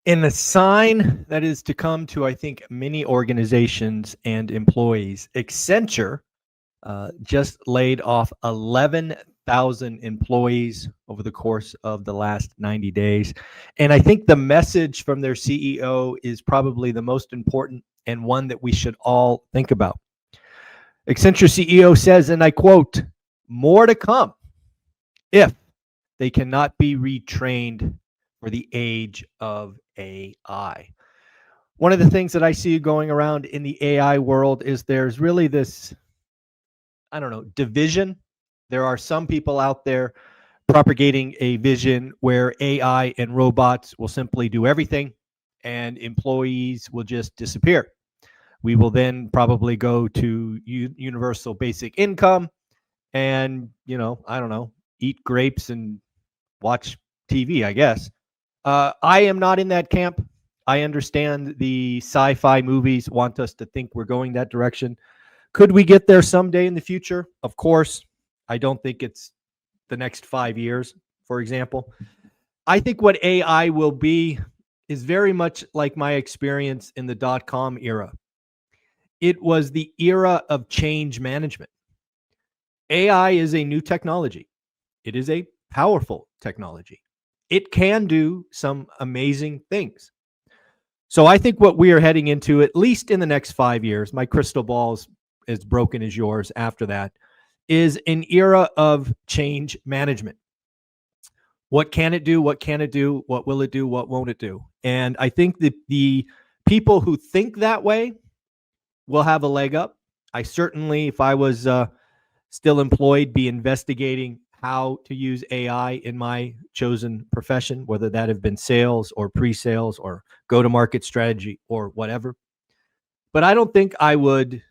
And a sign that is to come to, I think, many organizations and employees. Accenture just laid off 11,000 employees over the course of the last 90 days. And I think the message from their CEO is probably the most important and one that we should all think about. Accenture CEO says, and I quote, more to come if they cannot be retrained for the age of AI. One of the things that I see going around in the AI world is there's really this, I don't know, division. There are some people out there propagating a vision where AI and robots will simply do everything and employees will just disappear. We will then probably go to universal basic income and, I don't know, eat grapes and watch TV, I guess. I am not in that camp. I understand the sci-fi movies want us to think we're going that direction. Could we get there someday in the future? Of course. I don't think it's the next 5 years, for example. I think what AI will be is very much like my experience in the dot-com era. It was the era of change management. AI is a new technology. It is a powerful technology. It can do some amazing things. So I think what we are heading into, at least in the next 5 years, my crystal ball is as broken as yours after that, is an era of change management. What can it do? What can it do? What will it do? What won't it do? And I think that the people who think that way will have a leg up. I certainly, if I was still employed, be investigating how to use AI in my chosen profession, whether that have been sales or pre-sales or go-to-market strategy or whatever. But I don't think I would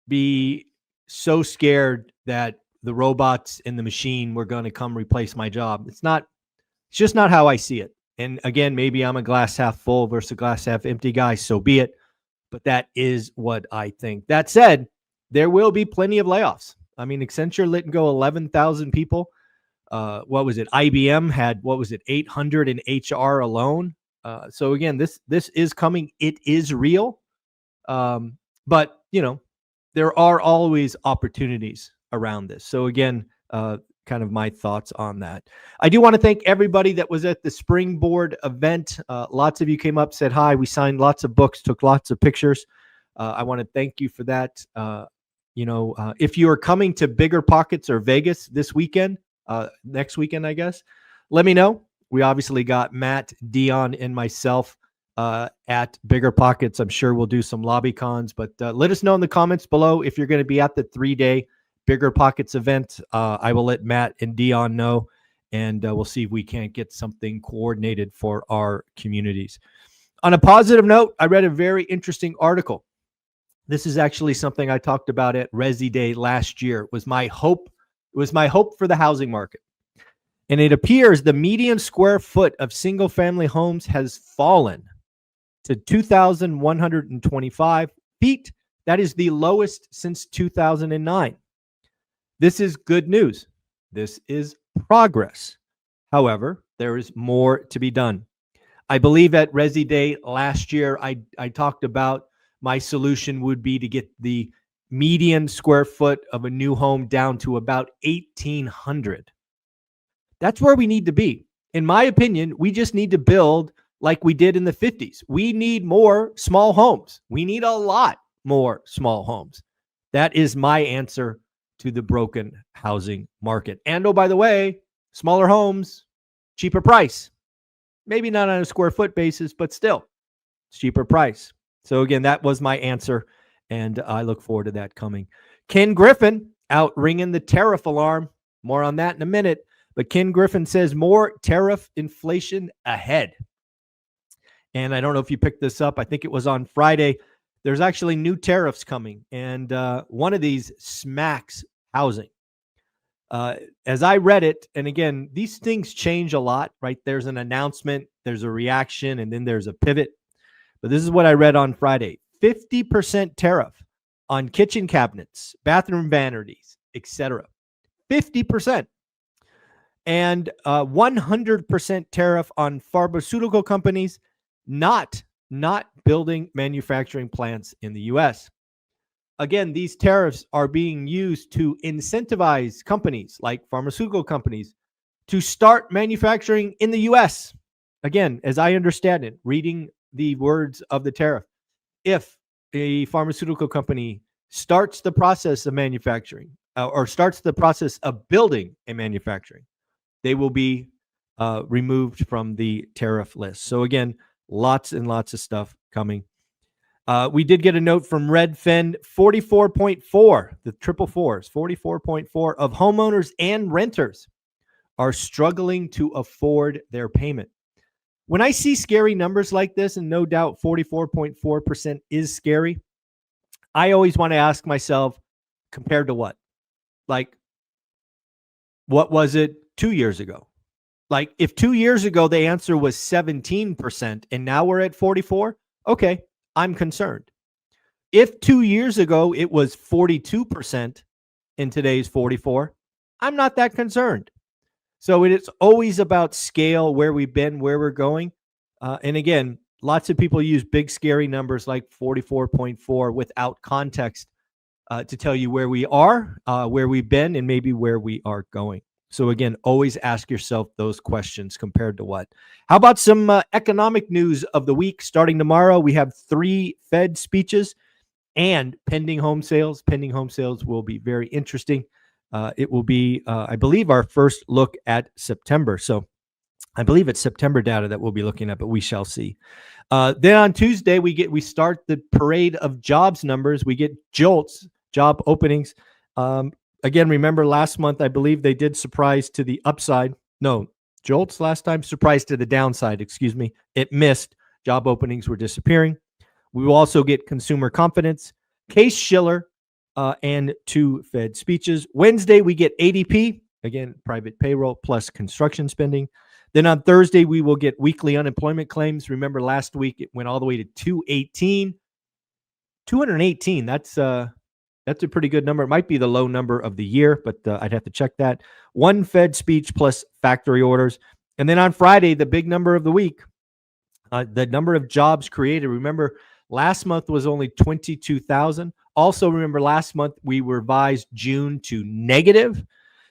be so scared that the robots and the machine were going to come replace my job. It's just not how I see it. And again, maybe I'm a glass half full versus a glass half empty guy, so be it. But that is what I think. That said, there will be plenty of layoffs. I mean, Accenture let go 11,000 people. What was it? IBM had, 800 in HR alone. So again, this is coming. It is real. But, there are always opportunities around this. So again, kind of my thoughts on that. I do want to thank everybody that was at the Springboard event. Lots of you came up, said hi. We signed lots of books, took lots of pictures. I want to thank you for that. If you are coming to Bigger Pockets or Vegas this weekend, next weekend, I guess, let me know. We obviously got Matt, Dion, and myself at Bigger Pockets. I'm sure we'll do some lobby cons, but let us know in the comments below if you're going to be at the 3-day Bigger Pockets event. I will let Matt and Dion know, and we'll see if we can't get something coordinated for our communities. On a positive note, I read a very interesting article. This is actually something I talked about at Resi Day last year. It was my hope for the housing market. And it appears the median square foot of single-family homes has fallen to 2,125 feet. That is the lowest since 2009. This is good news. This is progress. However, there is more to be done. I believe at Resi Day last year, I talked about my solution would be to get the median square foot of a new home down to about 1,800. That's where we need to be. In my opinion, we just need to build like we did in the 50s. We need more small homes. We need a lot more small homes. That is my answer to the broken housing market. And oh, by the way, smaller homes, cheaper price. Maybe not on a square foot basis, but still, it's cheaper price. So again, that was my answer, and I look forward to that coming. Ken Griffin out ringing the tariff alarm. More on that in a minute. But Ken Griffin says more tariff inflation ahead. And I don't know if you picked this up. I think it was on Friday. There's actually new tariffs coming, and one of these smacks housing. As I read it, and again, these things change a lot, right? There's an announcement, there's a reaction, and then there's a pivot. But this is what I read on Friday. 50% tariff on kitchen cabinets, bathroom vanities, etc. 50%. And 100% tariff on pharmaceutical companies not building manufacturing plants in the US. Again, these tariffs are being used to incentivize companies like pharmaceutical companies to start manufacturing in the US. Again, as I understand it, reading the words of the tariff, if a pharmaceutical company starts the process of manufacturing or starts the process of building a manufacturing, they will be removed from the tariff list. So again, lots and lots of stuff coming. We did get a note from Redfin, 44.4, the triple fours, 44.4 of homeowners and renters are struggling to afford their payment. When I see scary numbers like this, and no doubt 44.4% is scary, I always want to ask myself, compared to what? Like, what was it 2 years ago? Like, if 2 years ago the answer was 17% and now we're at 44, okay, I'm concerned. If 2 years ago it was 42% and today's 44, I'm not that concerned. So it's always about scale, where we've been, where we're going. And again, lots of people use big, scary numbers like 44.4 without context to tell you where we are, where we've been, and maybe where we are going. So again, always ask yourself those questions, compared to what. How about some economic news of the week? Starting tomorrow, we have 3 Fed speeches and pending home sales. Pending home sales will be very interesting. It will be, I believe, our first look at September. So I believe it's September data that we'll be looking at, but we shall see. Then on Tuesday, we start the parade of jobs numbers. We get JOLTS, job openings. Again, remember last month, I believe they did surprise to the upside. No, JOLTS last time, surprise to the downside, excuse me. It missed. Job openings were disappearing. We will also get consumer confidence, Case-Shiller, and 2 Fed speeches. Wednesday, we get ADP, again, private payroll plus construction spending. Then on Thursday, we will get weekly unemployment claims. Remember last week, it went all the way to 218. 218, that's a pretty good number. It might be the low number of the year, but I'd have to check that. 1 Fed speech plus factory orders. And then on Friday, the big number of the week, the number of jobs created. Remember, last month was only 22,000. Also, remember last month we revised June to negative.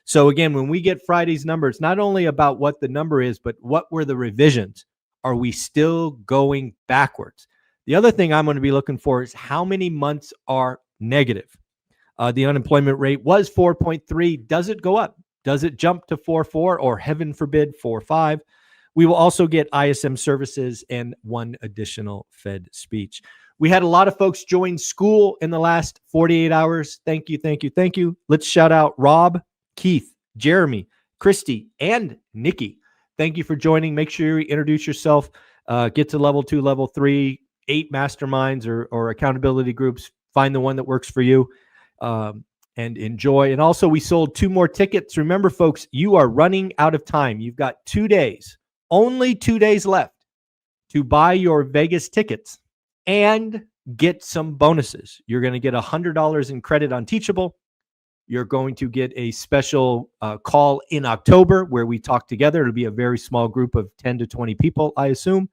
So again, when we get Friday's number, it's not only about what the number is, but what were the revisions? Are we still going backwards? The other thing I'm going to be looking for is how many months are negative. The unemployment rate was 4.3. Does it go up? Does it jump to 4.4 or heaven forbid 4.5? We will also get ISM services and 1 additional Fed speech. We had a lot of folks join school in the last 48 hours. Thank you, thank you, thank you. Let's shout out Rob, Keith, Jeremy, Christy, and Nikki. Thank you for joining. Make sure you introduce yourself. Get to level 2, level 3, 8 masterminds or accountability groups. Find the one that works for you and enjoy. And also, we sold 2 more tickets. Remember, folks, you are running out of time. You've got 2 days, only 2 days left to buy your Vegas tickets and get some bonuses. You're going to get $100 in credit on Teachable. You're going to get a special call in October where we talk together. It'll be a very small group of 10 to 20 people, I assume.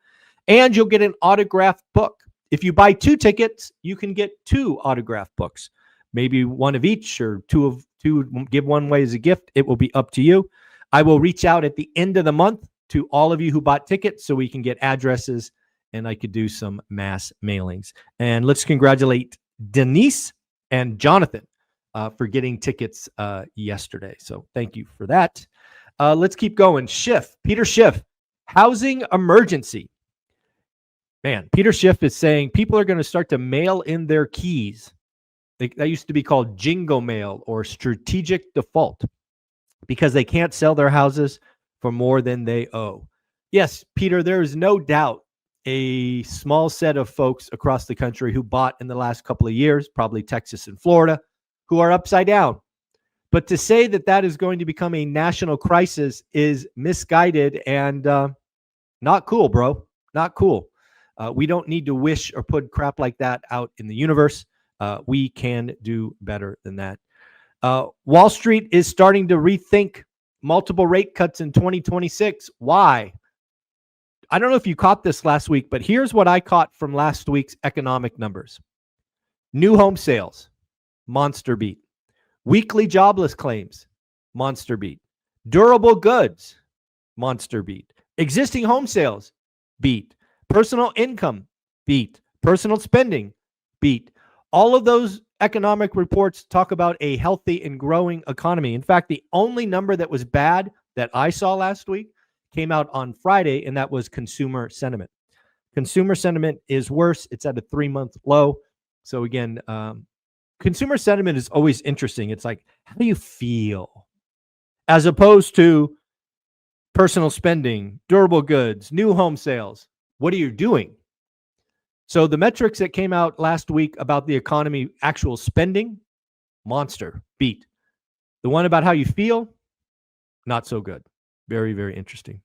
And you'll get an autographed book. If you buy 2 tickets, you can get 2 autographed books. Maybe 1 of each or 2 of 2, give 1 away as a gift. It will be up to you. I will reach out at the end of the month to all of you who bought tickets so we can get addresses and I could do some mass mailings. And let's congratulate Denise and Jonathan for getting tickets yesterday. So thank you for that. Let's keep going. Peter Schiff, housing emergency. Man, Peter Schiff is saying people are going to start to mail in their keys. That used to be called jingo mail or strategic default because they can't sell their houses for more than they owe. Yes, Peter, there is no doubt a small set of folks across the country who bought in the last couple of years, probably Texas and Florida, who are upside down. But to say that that is going to become a national crisis is misguided and not cool, bro. Not cool. We don't need to wish or put crap like that out in the universe. We can do better than that. Wall Street is starting to rethink multiple rate cuts in 2026. Why? I don't know if you caught this last week, but here's what I caught from last week's economic numbers. New home sales, monster beat. Weekly jobless claims, monster beat. Durable goods, monster beat. Existing home sales, beat. Personal income, beat. Personal spending, beat. All of those economic reports talk about a healthy and growing economy. In fact, the only number that was bad that I saw last week came out on Friday, and that was consumer sentiment. Consumer sentiment is worse. It's at a 3-month low. So again, consumer sentiment is always interesting. It's like, how do you feel? As opposed to personal spending, durable goods, new home sales. What are you doing? So the metrics that came out last week about the economy, actual spending, monster, beat. The one about how you feel, not so good. Very, very interesting.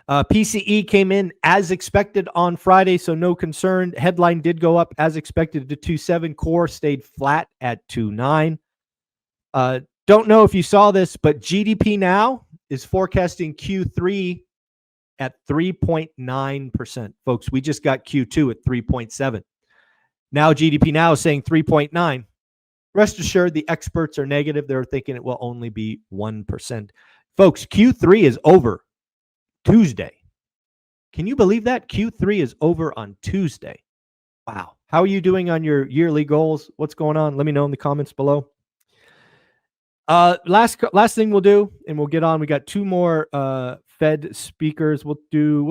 PCE came in as expected on Friday, so no concern. Headline did go up as expected to 2.7. Core stayed flat at 2.9. Don't know if you saw this, but GDP Now is forecasting Q3 at 3.9%. Folks, we just got Q2 at 3.7. Now GDP Now is saying 3.9. Rest assured, the experts are negative. They're thinking it will only be 1%. Folks, Q3 is over Tuesday. Can you believe that? Q3 is over on Tuesday. Wow. How are you doing on your yearly goals? What's going on? Let me know in the comments below. Last thing we'll do, and we'll get on. We got 2 more Fed speakers. We'll do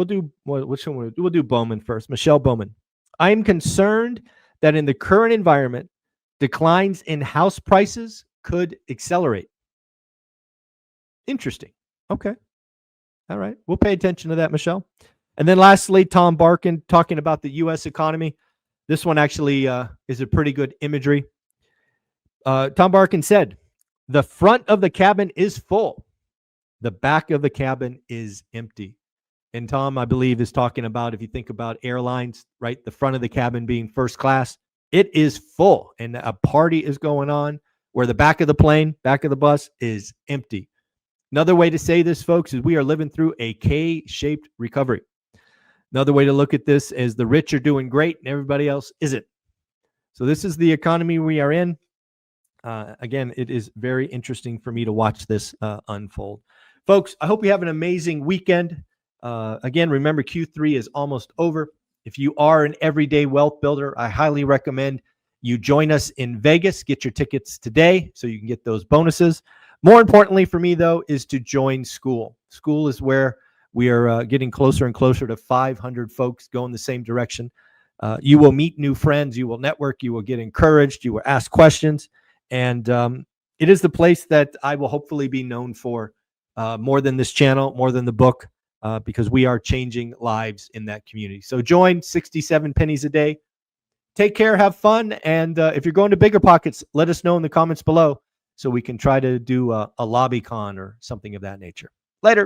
which one we'll do Bowman first. Michelle Bowman. I am concerned that in the current environment, declines in house prices could accelerate. Interesting. Okay. All right. We'll pay attention to that, Michelle. And then lastly, Tom Barkin talking about the U.S. economy. This one actually is a pretty good imagery. Tom Barkin said, the front of the cabin is full. The back of the cabin is empty. And Tom, I believe, is talking about, if you think about airlines, right? The front of the cabin being first class, it is full and a party is going on, where the back of the plane, back of the bus is empty. Another way to say this, folks, is we are living through a K-shaped recovery. Another way to look at this is the rich are doing great and everybody else isn't. So this is the economy we are in. Again, it is very interesting for me to watch this unfold. Folks, I hope you have an amazing weekend. Again, remember, Q3 is almost over. If you are an everyday wealth builder, I highly recommend you join us in Vegas. Get your tickets today so you can get those bonuses. More importantly for me, though, is to join School. School is where we are getting closer and closer to 500 folks going the same direction. You will meet new friends. You will network. You will get encouraged. You will ask questions. And it is the place that I will hopefully be known for more than this channel, more than the book, because we are changing lives in that community. So join, 67 pennies a day. Take care, have fun. And if you're going to Bigger Pockets, let us know in the comments below so we can try to do a lobby con or something of that nature. Later.